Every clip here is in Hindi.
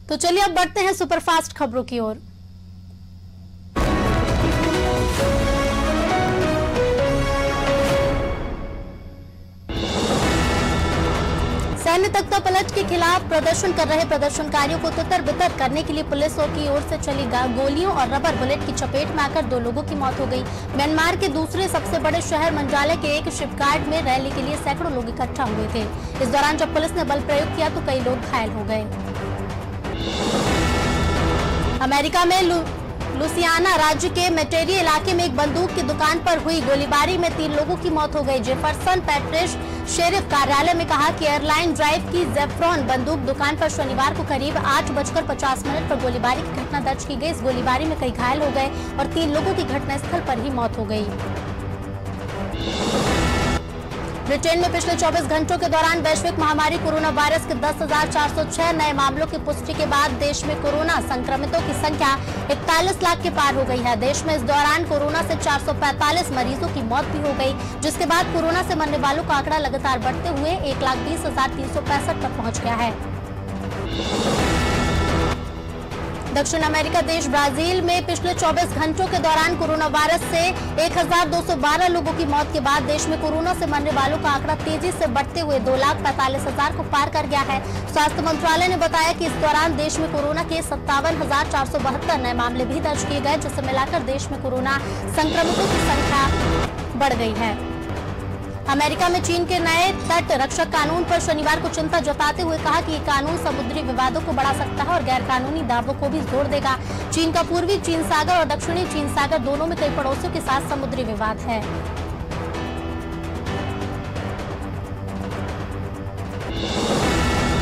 तो चलिए अब बढ़ते हैं सुपरफास्ट खबरों की ओर। सैन्य तख्तापलट के खिलाफ प्रदर्शन कर रहे प्रदर्शनकारियों को तितर-बितर करने के लिए पुलिसों की ओर से चली गोलियों और रबर बुलेट की चपेट में आकर 2 लोगों की मौत हो गई। म्यांमार के दूसरे सबसे बड़े शहर मंजाले के एक शिपयार्ड में रैली के लिए सैकड़ों लोग इकट्ठा हुए थे। इस दौरान जब पुलिस ने बल प्रयोग किया तो कई लोग घायल हो गए। अमेरिका में लुसियाना राज्य के मेटेरी इलाके में एक बंदूक की दुकान पर हुई गोलीबारी में 3 लोगों की मौत हो गई। जेफरसन पैट्रिश शेरिफ कार्यालय में कहा कि एयरलाइन ड्राइव की जेफ्रॉन बंदूक दुकान पर शनिवार को करीब 8:50 पर गोलीबारी की घटना दर्ज की गई। इस गोलीबारी में कई घायल हो गए और 3 लोगों की घटनास्थल पर ही मौत हो गई। ब्रिटेन में पिछले 24 घंटों के दौरान वैश्विक महामारी कोरोना वायरस के 10,406 नए मामलों की पुष्टि के बाद देश में कोरोना संक्रमितों की संख्या 41 लाख के पार हो गई है। देश में इस दौरान कोरोना से 445 मरीजों की मौत भी हो गई, जिसके बाद कोरोना से मरने वालों का आंकड़ा लगातार बढ़ते हुए 1,20,365 पर पहुंच गया है। दक्षिण अमेरिका देश ब्राजील में पिछले 24 घंटों के दौरान कोरोना वायरस से 1,212 लोगों की मौत के बाद देश में कोरोना से मरने वालों का आंकड़ा तेजी से बढ़ते हुए 2,45,000 को पार कर गया है। स्वास्थ्य मंत्रालय ने बताया कि इस दौरान देश में कोरोना के 57,472 नए मामले भी दर्ज किए गए, जिसे मिलाकर देश में कोरोना संक्रमितों की संख्या बढ़ गई है। अमेरिका में चीन के नए तट रक्षक कानून पर शनिवार को चिंता जताते हुए कहा कि ये कानून समुद्री विवादों को बढ़ा सकता है और गैर कानूनी दावों को भी जोड़ देगा। चीन का पूर्वी चीन सागर और दक्षिणी चीन सागर दोनों में कई पड़ोसियों के साथ समुद्री विवाद है।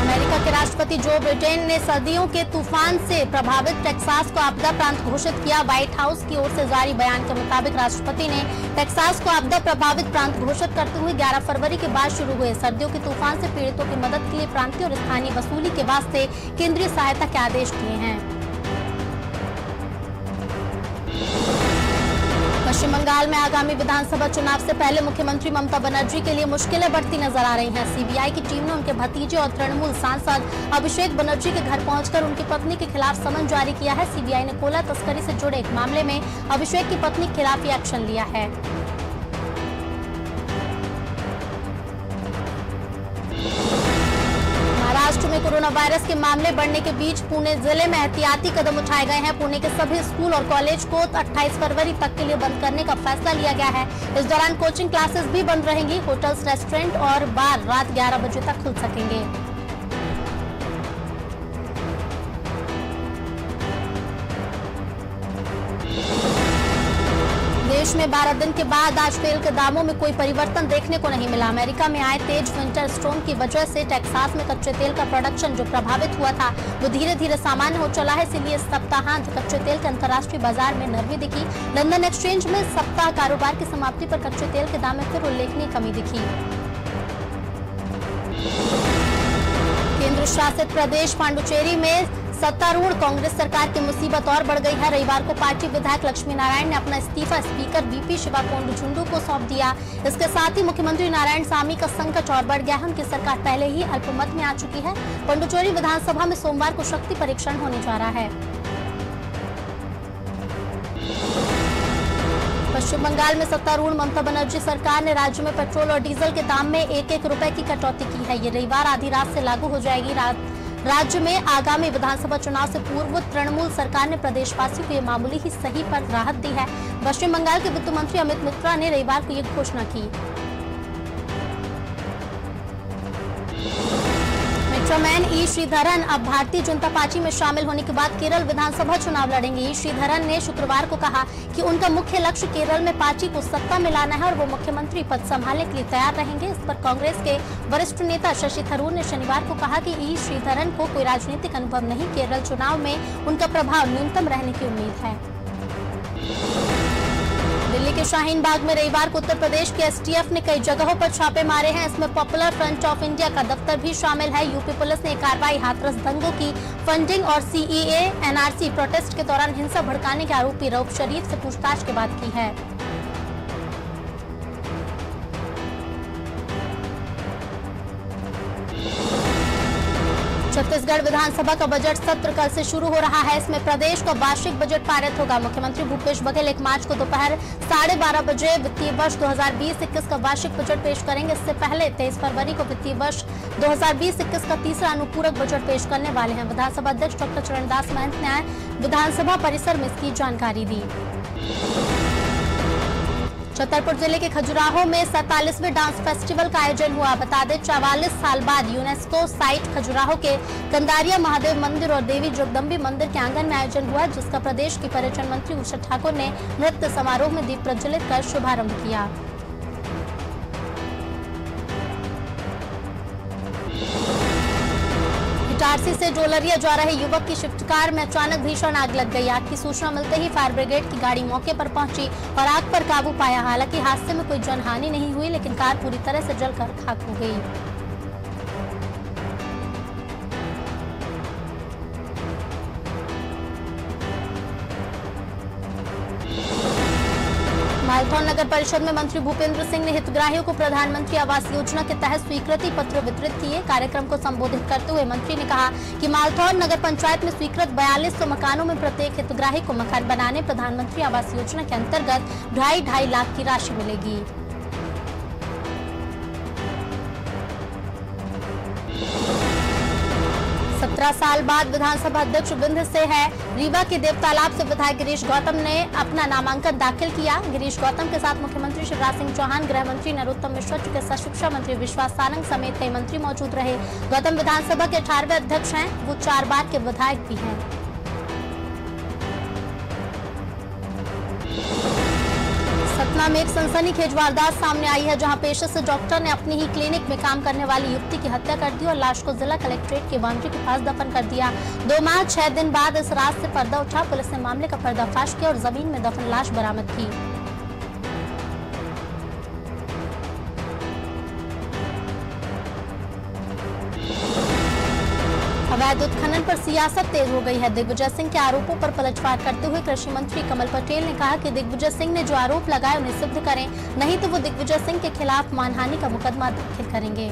अमेरिका के राष्ट्रपति जो बाइडेन ने सर्दियों के तूफान से प्रभावित टेक्सास को आपदा प्रांत घोषित किया। व्हाइट हाउस की ओर से जारी बयान के मुताबिक राष्ट्रपति ने टेक्सास को आपदा प्रभावित प्रांत घोषित करते हुए 11 फरवरी के बाद शुरू हुए सर्दियों के तूफान से पीड़ितों की मदद के लिए प्रांतीय और स्थानीय वसूली के वास्ते केंद्रीय सहायता के आदेश दिए हैं। पश्चिम बंगाल में आगामी विधानसभा चुनाव से पहले मुख्यमंत्री ममता बनर्जी के लिए मुश्किलें बढ़ती नजर आ रही हैं। सीबीआई की टीम ने उनके भतीजे और तृणमूल सांसद अभिषेक बनर्जी के घर पहुंचकर उनकी पत्नी के खिलाफ समन जारी किया है। सीबीआई ने कोयला तस्करी से जुड़े एक मामले में अभिषेक की पत्नी के खिलाफ ही एक्शन लिया है। महाराष्ट्र में कोरोना वायरस के मामले बढ़ने के बीच पुणे जिले में एहतियाती कदम उठाए गए हैं। पुणे के सभी स्कूल और कॉलेज को 28 फरवरी तक के लिए बंद करने का फैसला लिया गया है। इस दौरान कोचिंग क्लासेस भी बंद रहेंगी। होटल्स, रेस्टोरेंट और बार रात 11 बजे तक खुल सकेंगे। देश में 12 दिन के बाद आज तेल के दामों में कोई परिवर्तन देखने को नहीं मिला। अमेरिका में आए तेज विंटर स्टॉर्म की वजह से टेक्सास में कच्चे तेल का प्रोडक्शन जो प्रभावित हुआ था वो धीरे धीरे सामान्य हो चला है। इसलिए इस सप्ताहांत कच्चे तेल के अंतर्राष्ट्रीय बाजार में नरमी दिखी। लंदन एक्सचेंज में सप्ताह कारोबार की समाप्ति पर कच्चे तेल के दाम में फिर उल्लेखनीय कमी दिखी। केंद्र शासित प्रदेश पांडुचेरी में सत्तारूढ़ कांग्रेस सरकार की मुसीबत और बढ़ गई है। रविवार को पार्टी विधायक लक्ष्मी नारायण ने अपना इस्तीफा स्पीकर बीपी शिवा कोंडचुंडू को सौंप दिया। इसके साथ ही मुख्यमंत्री नारायण सामी का संकट और बढ़ गया है। उनकी सरकार पहले ही अल्पमत में आ चुकी है। पांडुचेरी विधानसभा में सोमवार को शक्ति परीक्षण होने जा रहा है। पश्चिम बंगाल में सत्तारूढ़ ममता बनर्जी सरकार ने राज्य में पेट्रोल और डीजल के दाम में 1-1 रुपए की कटौती की है। ये रविवार आधी रात से लागू हो जाएगी। राज्य में आगामी विधानसभा चुनाव से पूर्व तृणमूल सरकार ने प्रदेशवासियों को ये मामूली ही सही पर राहत दी है। पश्चिम बंगाल के वित्त मंत्री अमित मित्रा ने रविवार को ये घोषणा की। मेट्रोमैन ई श्रीधरन अब भारतीय जनता पार्टी में शामिल होने के बाद केरल विधानसभा चुनाव लड़ेंगे। ई श्रीधरन ने शुक्रवार को कहा कि उनका मुख्य लक्ष्य केरल में पार्टी को सत्ता में लाना है और वो मुख्यमंत्री पद संभालने के लिए तैयार रहेंगे। इस पर कांग्रेस के वरिष्ठ नेता शशि थरूर ने शनिवार को कहा कि ई श्रीधरन को कोई राजनीतिक अनुभव नहीं, केरल चुनाव में उनका प्रभाव न्यूनतम रहने की उम्मीद है। दिल्ली के शाहीन बाग में रविवार को उत्तर प्रदेश के एसटीएफ ने कई जगहों पर छापे मारे हैं। इसमें पॉपुलर फ्रंट ऑफ इंडिया का दफ्तर भी शामिल है। यूपी पुलिस ने कार्रवाई हाथरस दंगों की फंडिंग और सीएए एनआरसी प्रोटेस्ट के दौरान हिंसा भड़काने के आरोपी रऊफ शरीफ से पूछताछ के बाद की है। छत्तीसगढ़ विधानसभा का बजट सत्र कल से शुरू हो रहा है। इसमें प्रदेश का वार्षिक बजट पारित होगा। मुख्यमंत्री भूपेश बघेल 1 मार्च को दोपहर 12:30 बजे वित्तीय वर्ष 2020-21 का वार्षिक बजट पेश करेंगे। इससे पहले 23 फरवरी को वित्तीय वर्ष 2020-21 का तीसरा अनुपूरक बजट पेश करने वाले हैं। विधानसभा अध्यक्ष डॉक्टर चरणदास महंत ने विधानसभा परिसर में इसकी जानकारी दी। छतरपुर जिले के खजुराहो में 47वें डांस फेस्टिवल का आयोजन हुआ। बता दें 44 साल बाद यूनेस्को साइट खजुराहो के कंदारिया महादेव मंदिर और देवी जगदम्बी मंदिर के आंगन में आयोजन हुआ, जिसका प्रदेश की पर्यटन मंत्री उषा ठाकुर ने नृत्य समारोह में दीप प्रज्वलित कर शुभारंभ किया। इटारसी से डोलरिया जा रहे युवक की शिफ्ट कार में अचानक भीषण आग लग गई। आग की सूचना मिलते ही फायर ब्रिगेड की गाड़ी मौके पर पहुंची और आग पर काबू पाया। हालांकि हादसे में कोई जनहानि नहीं हुई, लेकिन कार पूरी तरह से जलकर खाक हो गई। मालथौन नगर परिषद में मंत्री भूपेंद्र सिंह ने हितग्राहियों को प्रधानमंत्री आवास योजना के तहत स्वीकृति पत्र वितरित किए। कार्यक्रम को संबोधित करते हुए मंत्री ने कहा कि मालथौन नगर पंचायत में स्वीकृत 4200 मकानों में प्रत्येक हितग्राही को मकान बनाने प्रधानमंत्री आवास योजना के अंतर्गत 2.5 लाख की राशि मिलेगी। साल बाद विधानसभा अध्यक्ष विंध्य से है रीवा के देव तालाब से विधायक गिरीश गौतम ने अपना नामांकन दाखिल किया। गिरीश गौतम के साथ मुख्यमंत्री शिवराज सिंह चौहान, गृह मंत्री नरोत्तम मिश्रा, चिकित्सा शिक्षा मंत्री विश्वास सारंग समेत कई मंत्री मौजूद रहे। गौतम विधानसभा के 18वें अध्यक्ष हैं। वो 4 बार के विधायक भी हैं। सतना में एक सनसनीखेज वारदात सामने आई है, जहां पेशे से डॉक्टर ने अपनी ही क्लिनिक में काम करने वाली युवती की हत्या कर दी और लाश को जिला कलेक्ट्रेट की बाउंड्री के पास दफन कर दिया। 2 माह 6 दिन बाद इस रात से पर्दा उठा। पुलिस ने मामले का पर्दाफाश किया और जमीन में दफन लाश बरामद की। अवैध उत्खनन पर सियासत तेज हो गई है। दिग्विजय सिंह के आरोपों पर पलटवार करते हुए कृषि मंत्री कमल पटेल ने कहा कि दिग्विजय सिंह ने जो आरोप लगाए उन्हें सिद्ध करें, नहीं तो वो दिग्विजय सिंह के खिलाफ मानहानि का मुकदमा दाखिल करेंगे।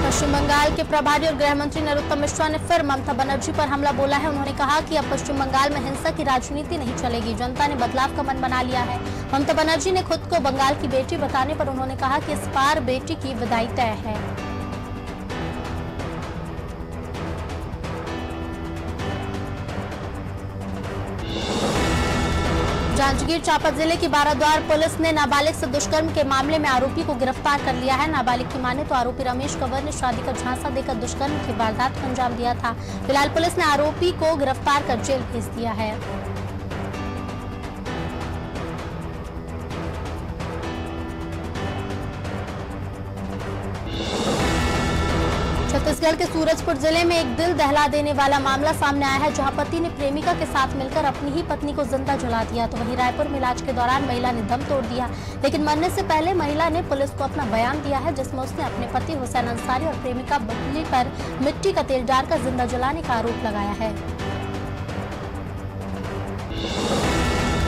पश्चिम बंगाल के प्रभारी और गृह मंत्री नरोत्तम मिश्रा ने फिर ममता बनर्जी पर हमला बोला है। उन्होंने कहा कि अब पश्चिम बंगाल में हिंसा की राजनीति नहीं चलेगी। जनता ने बदलाव का मन बना लिया है। ममता बनर्जी ने खुद को बंगाल की बेटी बताने पर उन्होंने कहा कि इस बार बेटी की विदाई तय है। जांजगीर चांपा जिले की बाराद्वार पुलिस ने नाबालिग से दुष्कर्म के मामले में आरोपी को गिरफ्तार कर लिया है। नाबालिग की माने तो आरोपी रमेश कंवर ने शादी का झांसा देकर दुष्कर्म की वारदात को अंजाम दिया था। फिलहाल पुलिस ने आरोपी को गिरफ्तार कर जेल भेज दिया है। छत्तीसगढ़ के सूरजपुर जिले में एक दिल दहला देने वाला मामला सामने आया है, जहां पति ने प्रेमिका के साथ मिलकर अपनी ही पत्नी को जिंदा जला दिया। तो वहीं रायपुर में इलाज के दौरान महिला ने दम तोड़ दिया, लेकिन मरने से पहले महिला ने पुलिस को अपना बयान दिया है, जिसमें उसने अपने पति हुसैन अंसारी और प्रेमिका बबली पर मिट्टी का तेल डालकर जिंदा जलाने का आरोप लगाया है।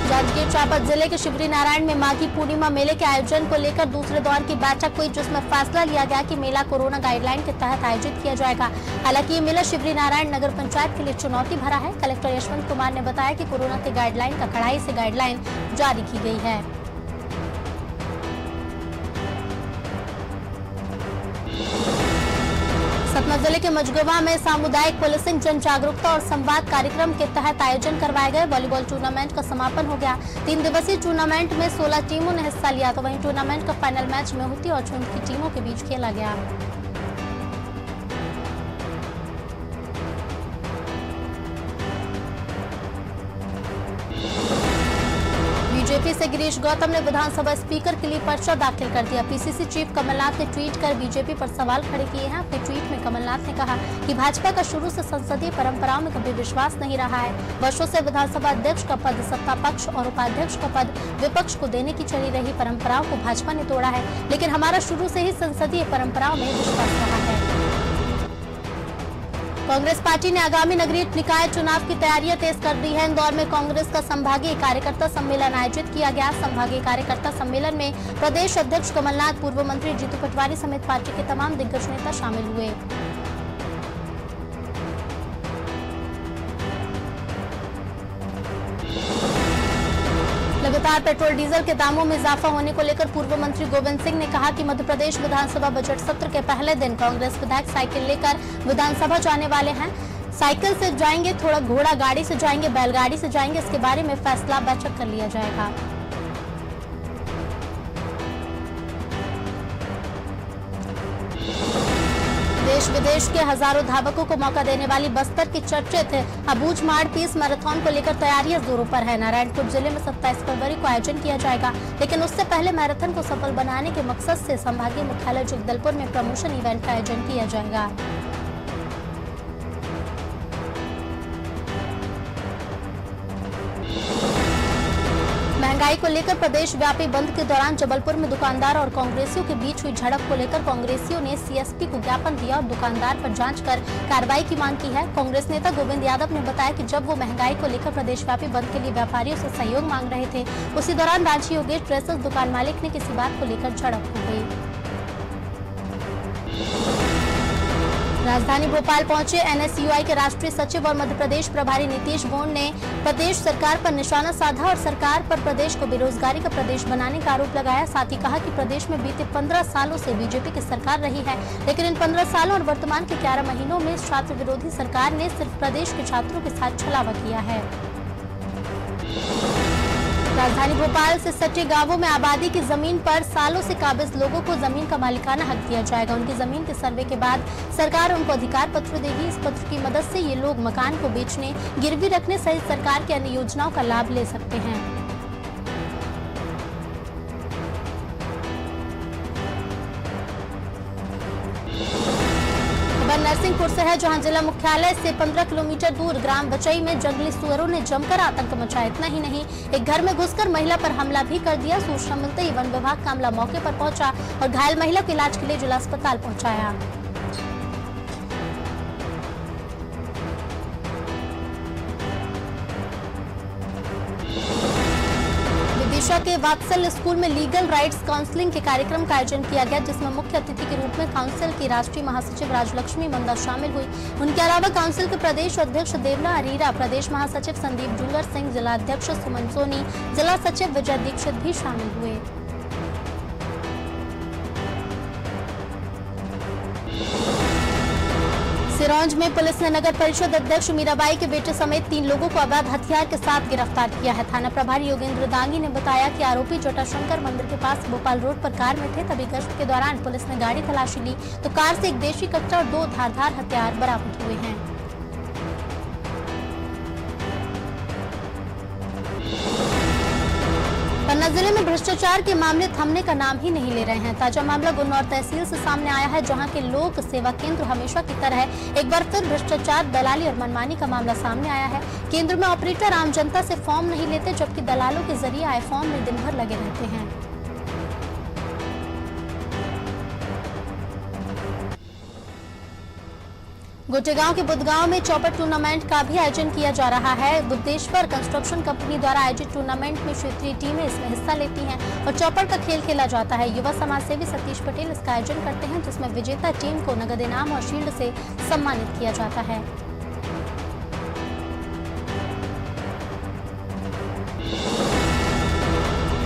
जांजगीर चांपा जिले के शिवरी नारायण में माघी पूर्णिमा मेले के आयोजन को लेकर दूसरे दौर की बैठक हुई, जिसमें फैसला लिया गया कि मेला कोरोना गाइडलाइन के तहत आयोजित किया जाएगा। हालांकि ये मेला शिवरी नारायण नगर पंचायत के लिए चुनौती भरा है। कलेक्टर यशवंत कुमार ने बताया कि कोरोना के गाइडलाइन का कड़ाई से गाइडलाइन जारी की गई है। सतना जिले के मझगवा में सामुदायिक पुलिसिंग जन जागरूकता और संवाद कार्यक्रम के तहत आयोजन करवाए गए वॉलीबॉल टूर्नामेंट का समापन हो गया। 3 दिवसीय टूर्नामेंट में 16 टीमों ने हिस्सा लिया। तो वहीं टूर्नामेंट का फाइनल मैच मेहुती और चुंद की टीमों के बीच खेला गया। बीजेपी से गिरीश गौतम ने विधानसभा स्पीकर के लिए पर्चा दाखिल कर दिया। पीसीसी चीफ कमलनाथ ने ट्वीट कर बीजेपी पर सवाल खड़े किए हैं। अपने ट्वीट में कमलनाथ ने कहा कि भाजपा का शुरू से संसदीय परंपराओं में कभी विश्वास नहीं रहा है। वर्षों से विधानसभा अध्यक्ष का पद सत्ता पक्ष और उपाध्यक्ष का पद विपक्ष को देने की चली रही परंपराओं को भाजपा ने तोड़ा है, लेकिन हमारा शुरू से ही संसदीय परंपराओं में विश्वास रहा है। कांग्रेस पार्टी ने आगामी नगरीय निकाय चुनाव की तैयारियां तेज कर दी है। इंदौर में कांग्रेस का संभागीय कार्यकर्ता सम्मेलन आयोजित किया गया। संभागीय कार्यकर्ता सम्मेलन में प्रदेश अध्यक्ष कमलनाथ, पूर्व मंत्री जीतू पटवारी समेत पार्टी के तमाम दिग्गज नेता शामिल हुए। लगातार पेट्रोल डीजल के दामों में इजाफा होने को लेकर पूर्व मंत्री गोविंद सिंह ने कहा कि मध्य प्रदेश विधानसभा बजट सत्र के पहले दिन कांग्रेस विधायक साइकिल लेकर विधानसभा जाने वाले हैं। साइकिल से जाएंगे, थोड़ा घोड़ा गाड़ी से जाएंगे, बैलगाड़ी से जाएंगे, इसके बारे में फैसला बैठक कर लिया जाएगा। देश विदेश के हजारों धावकों को मौका देने वाली बस्तर की चर्चित अबूझ माड़ पीस मैराथन को लेकर तैयारियां जोरों पर है। नारायणपुर जिले में 27 फरवरी को आयोजन किया जाएगा, लेकिन उससे पहले मैराथन को सफल बनाने के मकसद से संभागीय मुख्यालय जगदलपुर में प्रमोशन इवेंट का आयोजन किया जाएगा। महंगाई को लेकर प्रदेश व्यापी बंद के दौरान जबलपुर में दुकानदार और कांग्रेसियों के बीच हुई झड़प को लेकर कांग्रेसियों ने सीएसपी को ज्ञापन दिया और दुकानदार पर जांच कर कार्रवाई की मांग की है। कांग्रेस नेता गोविंद यादव ने बताया कि जब वो महंगाई को लेकर प्रदेश व्यापी बंद के लिए व्यापारियों से सहयोग मांग रहे थे, उसी दौरान रांची योगेश ड्रेसेस दुकान मालिक ने किसी बात को लेकर झड़प हो गई। राजधानी भोपाल पहुंचे एनएसयूआई के राष्ट्रीय सचिव और मध्य प्रदेश प्रभारी नीतीश गोंड ने प्रदेश सरकार पर निशाना साधा और सरकार पर प्रदेश को बेरोजगारी का प्रदेश बनाने का आरोप लगाया। साथ ही कहा कि प्रदेश में बीते 15 सालों से बीजेपी की सरकार रही है, लेकिन इन 15 सालों और वर्तमान के 11 महीनों में छात्र विरोधी सरकार ने सिर्फ प्रदेश के छात्रों के साथ छलावा किया है। राजधानी भोपाल से सटे गांवों में आबादी की जमीन पर सालों से काबिज लोगों को जमीन का मालिकाना हक दिया जाएगा। उनकी जमीन के सर्वे के बाद सरकार उनको अधिकार पत्र देगी। इस पत्र की मदद से ये लोग मकान को बेचने, गिरवी रखने सहित सरकार की अन्य योजनाओं का लाभ ले सकते हैं। नरसिंहपुर से है, जहां जिला मुख्यालय से 15 किलोमीटर दूर ग्राम बचई में जंगली सुअरों ने जमकर आतंक मचाया। इतना ही नहीं, एक घर में घुसकर महिला पर हमला भी कर दिया। सूचना मिलते ही वन विभाग का अमला मौके पर पहुंचा और घायल महिला को इलाज के लिए जिला अस्पताल पहुंचाया। विदिशा के वात्सल्य स्कूल में लीगल राइट्स काउंसलिंग के कार्यक्रम का आयोजन किया गया, जिसमें मुख्य अतिथि के रूप में काउंसिल की राष्ट्रीय महासचिव राजलक्ष्मी मंदा शामिल हुई। उनके अलावा काउंसिल के प्रदेश अध्यक्ष देवला अरीरा, प्रदेश महासचिव संदीप जूलर सिंह, जिला अध्यक्ष सुमन सोनी, जिला सचिव विजय दीक्षित भी शामिल हुए। सिरोंज में पुलिस ने नगर परिषद अध्यक्ष मीराबाई के बेटे समेत 3 लोगों को अवैध हथियार के साथ गिरफ्तार किया है। थाना प्रभारी योगेंद्र दांगी ने बताया कि आरोपी जटाशंकर मंदिर के पास भोपाल रोड पर कार में थे। तभी गश्त के दौरान पुलिस ने गाड़ी तलाशी ली तो कार से एक देशी कट्टा और 2 धारदार हथियार बरामद हुए हैं। पन्ना जिले में भ्रष्टाचार के मामले थमने का नाम ही नहीं ले रहे हैं। ताजा मामला गुन्नौर तहसील से सामने आया है, जहां के लोक सेवा केंद्र हमेशा की तरह एक बार फिर भ्रष्टाचार, दलाली और मनमानी का मामला सामने आया है। केंद्र में ऑपरेटर आम जनता से फॉर्म नहीं लेते, जबकि दलालों के जरिए आए फॉर्म में दिन भर लगे रहते हैं। गोटेगांव के बुदगांव में चौपट टूर्नामेंट का भी आयोजन किया जा रहा है। बुद्धेश्वर कंस्ट्रक्शन कंपनी द्वारा आयोजित टूर्नामेंट में क्षेत्रीय टीमें इसमें हिस्सा लेती हैं और चौपट का खेल खेला जाता है। युवा समाज सेवी सतीश पटेल इसका आयोजन करते हैं, जिसमें विजेता टीम को नगद इनाम और शील्ड से सम्मानित किया जाता है।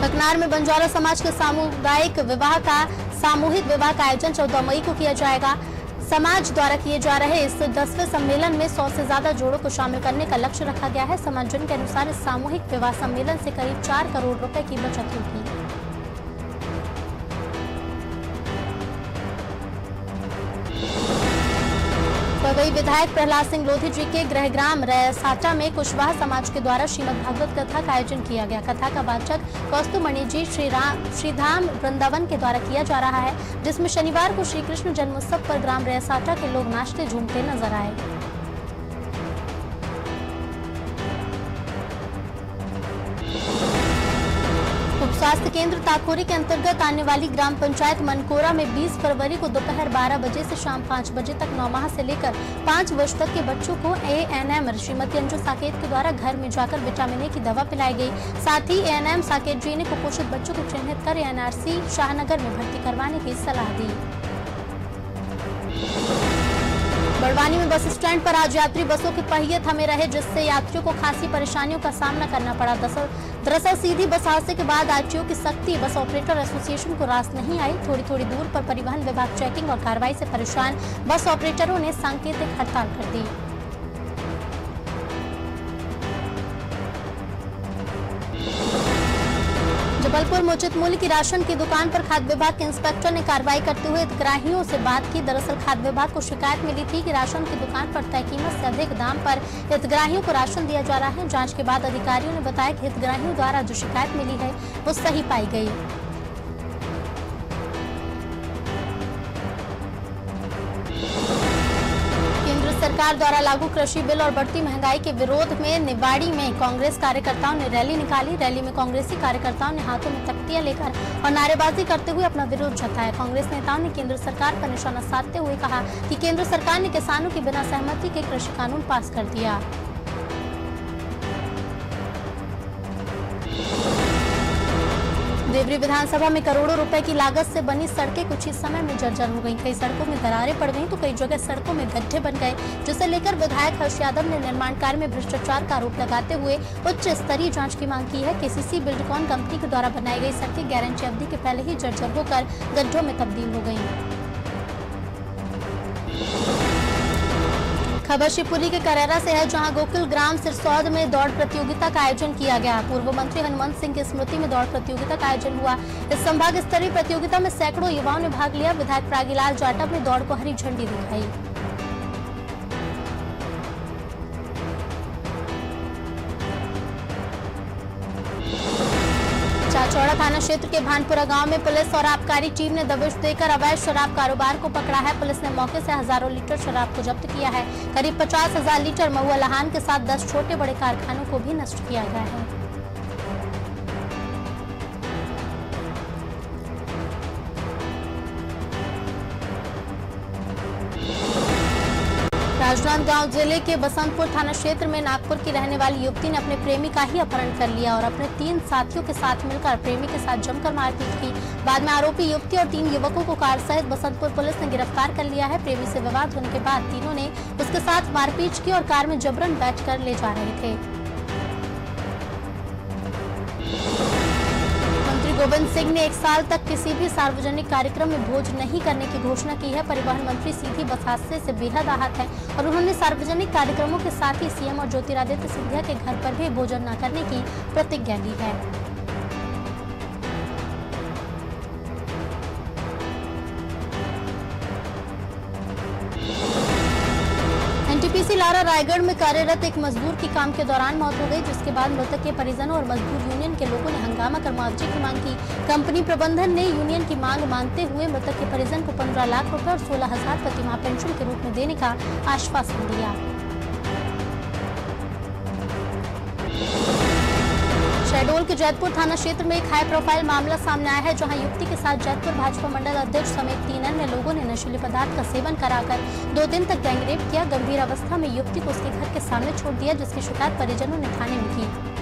ककनार में बंजारा समाज के सामुदायिक विवाह का सामूहिक विवाह का आयोजन 14 मई को किया जाएगा। समाज द्वारा किए जा रहे इस 10वें सम्मेलन में 100 से ज्यादा जोड़ों को शामिल करने का लक्ष्य रखा गया है। समाजजन के अनुसार इस सामूहिक विवाह सम्मेलन से करीब 4 करोड़ रुपए की बचत होगी। वही विधायक प्रहलाद सिंह लोधी जी के गृहग्राम रैसाटा में कुशवाहा समाज के द्वारा श्रीमद् भागवत कथा का आयोजन किया गया। कथा का वाचक कौस्तुमणि जी श्रीधाम वृंदावन के द्वारा किया जा रहा है, जिसमें शनिवार को श्री कृष्ण जन्मोत्सव पर ग्राम रैसाटा के लोग नाचते झूमते नजर आए। स्वास्थ्य केंद्र ताकोरी के अंतर्गत आने वाली ग्राम पंचायत मनकोरा में 20 फरवरी को दोपहर 12 बजे से शाम 5 बजे तक 9 माह से लेकर 5 वर्ष तक के बच्चों को ANM श्रीमती अंजू साकेत के द्वारा घर में जाकर विटामिन ए की दवा पिलाई गई। साथ ही ANM साकेत जी ने कुपोषित बच्चों को चिन्हित कर NRC शाहनगर में भर्ती करवाने की सलाह दी। बड़वानी में बस स्टैंड पर आज यात्री बसों के पहिए थमे रहे, जिससे यात्रियों को खासी परेशानियों का सामना करना पड़ा। दरअसल सीधी बस हादसे के बाद यात्रियों की सख्ती बस ऑपरेटर एसोसिएशन को रास नहीं आई। थोड़ी दूर पर परिवहन विभाग चेकिंग और कार्रवाई से परेशान बस ऑपरेटरों ने सांकेतिक हड़ताल कर दी। जबलपुर में उचित मूल्य की राशन की दुकान पर खाद्य विभाग के इंस्पेक्टर ने कार्रवाई करते हुए हितग्राहियों से बात की। दरअसल खाद्य विभाग को शिकायत मिली थी कि राशन की दुकान पर तय कीमत से अधिक दाम पर हितग्राहियों को राशन दिया जा रहा है। जांच के बाद अधिकारियों ने बताया कि हितग्राहियों द्वारा जो शिकायत मिली है वो सही पाई गई। सरकार द्वारा लागू कृषि बिल और बढ़ती महंगाई के विरोध में निवाड़ी में कांग्रेस कार्यकर्ताओं ने रैली निकाली। रैली में कांग्रेसी कार्यकर्ताओं ने हाथों में तख्तियां लेकर और नारेबाजी करते हुए अपना विरोध जताया। कांग्रेस नेताओं ने केंद्र सरकार पर निशाना साधते हुए कहा कि केंद्र सरकार ने किसानों की बिना सहमति के कृषि कानून पास कर दिया। देवरी विधानसभा में करोड़ों रुपए की लागत से बनी सड़कें कुछ ही समय में जर्जर हो गई। कई सड़कों में दरारें पड़ गईं तो कई जगह सड़कों में गड्ढे बन गए, जिसे लेकर विधायक हर्ष यादव ने निर्माण कार्य में भ्रष्टाचार का आरोप लगाते हुए उच्च स्तरीय जांच की मांग की है। KCC बिल्डकॉन कंपनी के द्वारा बनाई गई सड़कें गारंटी अवधि के पहले ही जर्जर होकर गड्ढों में तब्दील हो गयी। खबर शिवपुरी के करेरा से है, जहां गोकुल ग्राम सिरसौद में दौड़ प्रतियोगिता का आयोजन किया गया। पूर्व मंत्री हनुमंत सिंह की स्मृति में दौड़ प्रतियोगिता का आयोजन हुआ। इस संभाग स्तरीय प्रतियोगिता में सैकड़ों युवाओं ने भाग लिया। विधायक प्रागीलाल जाटव ने दौड़ को हरी झंडी दिखाई। चाचौड़ा थाना क्षेत्र के भानपुरा गांव में पुलिस और आबकारी टीम ने दबिश देकर अवैध शराब कारोबार को पकड़ा है। पुलिस ने मौके से हजारों लीटर शराब को जब्त किया है। करीब 50,000 लीटर महुआ लहान के साथ 10 छोटे बड़े कारखानों को भी नष्ट किया गया है। राजनांदगांव जिले के बसंतपुर थाना क्षेत्र में नागपुर की रहने वाली युवती ने अपने प्रेमी का ही अपहरण कर लिया और अपने 3 साथियों के साथ मिलकर प्रेमी के साथ जमकर मारपीट की। बाद में आरोपी युवती और 3 युवकों को कार सहित बसंतपुर पुलिस ने गिरफ्तार कर लिया है। प्रेमी से विवाद होने के बाद तीनों ने उसके साथ मारपीट की और कार में जबरन बैठकर ले जा रहे थे। गोविंद सिंह ने 1 साल तक किसी भी सार्वजनिक कार्यक्रम में भोज नहीं करने की घोषणा की है। परिवहन मंत्री सीधी बस हादसे से बेहद आहत है और उन्होंने सार्वजनिक कार्यक्रमों के साथ ही CM और ज्योतिरादित्य सिंधिया के घर पर भी भोजन न करने की प्रतिज्ञा ली है। NTPC लारा रायगढ़ में कार्यरत एक मजदूर की काम के दौरान मौत हो गई, जिसके बाद मृतक के परिजनों और मजदूर यूनियन के लोगों ने हंगामा कर मुआवजे की मांग की। कंपनी प्रबंधन ने यूनियन की मांग मानते हुए मृतक के परिजन को 15 लाख रुपए और 16,000 प्रतिमाह पेंशन के रूप में देने का आश्वासन दिया। शहडोल के जैतपुर थाना क्षेत्र में एक हाई प्रोफाइल मामला सामने आया है, जहां युवती के साथ जैतपुर भाजपा मंडल अध्यक्ष समेत 3 अन्य लोगों ने नशीले पदार्थ का सेवन कराकर 2 दिन तक गैंगरेप किया। गंभीर अवस्था में युवती को उसके घर के सामने छोड़ दिया, जिसकी शिकायत परिजनों ने थाने में की।